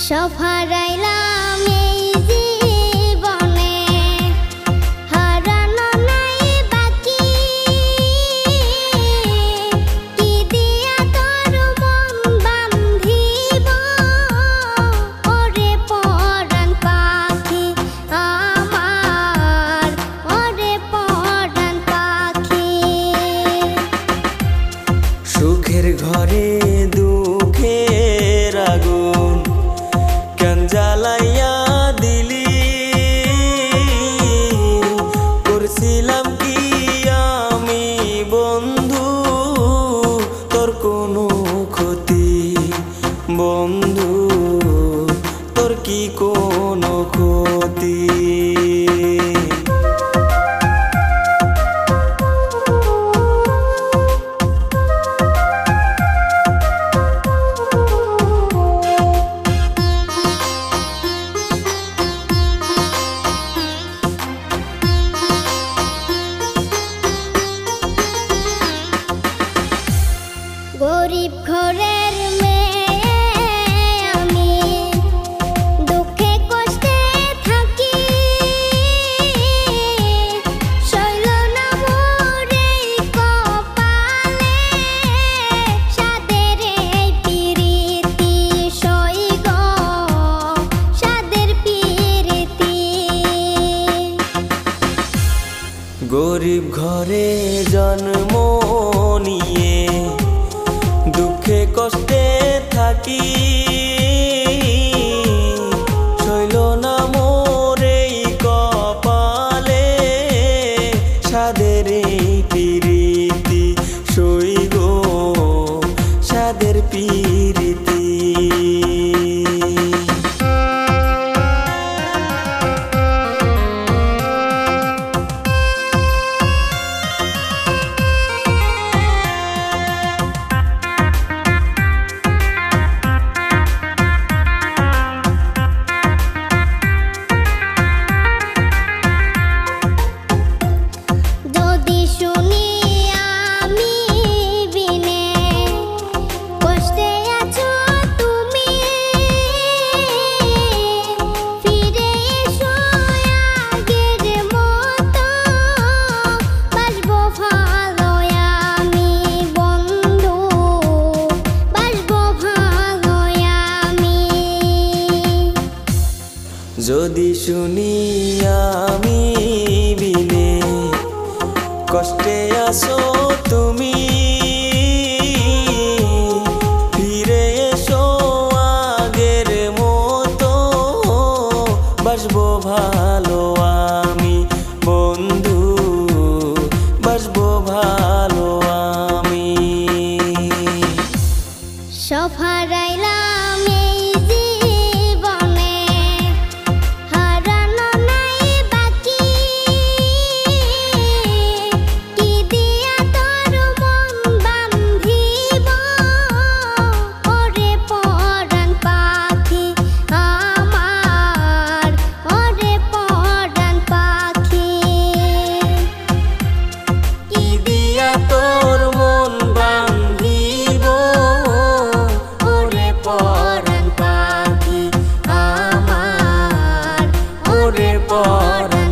সব হারাইলাম এই জীবনে, হারানো নাই বাকি। কি দিয়া তোর মন বান্ধিব, ওরে পরাণ পাখি আমার, ওরে পরাণ পাখি। সুখের ঘরে দুঃখের আগুন কেন জ্বালাইয়া দিলি, করছিলাম কি আমি বন্ধু তোর কোনো ক্ষতি, বন্ধু তোর কি কোনো ক্ষতি। গরিব ঘরের মেয়ে আমি, দুঃখে কষ্টে থাকি। শৈল না মোর এই কপালে, সাদের এই পিরিতি সই গো, সাদের পিরিতি। গরিব ঘরে জন্ম নিয়ে দুঃখে কষ্টে থাকি, শৈল না মোর এই কপালে, সাদের এই পিরিতি সই গো, সাদের পিরিতি। যদি শুনি আমি বিনে কষ্টে আছো তুমি, ফিরে এসো আগের মতো, বাসবো ভালো আমি বন্ধু, বাসবো ভালো আমি। যদি শুনি আমি বিনে কষ্টে আছো তুমি, ফিরে এসো আগের মতো, বাসবো ভালো আমি বন্ধু, বাসবো ভালো আমি। সব হারাইলাম এই জীবনে, হারানো নাই বাকি। কি দিয়া তোর মন বান্ধিব, ওরে পরাণ পাখি আমার, ওরে পরাণ পাখি। কি দিয়া তোর মন বান্ধিব, ওরে পরাণ পাখি আমার, ওরে পরাণ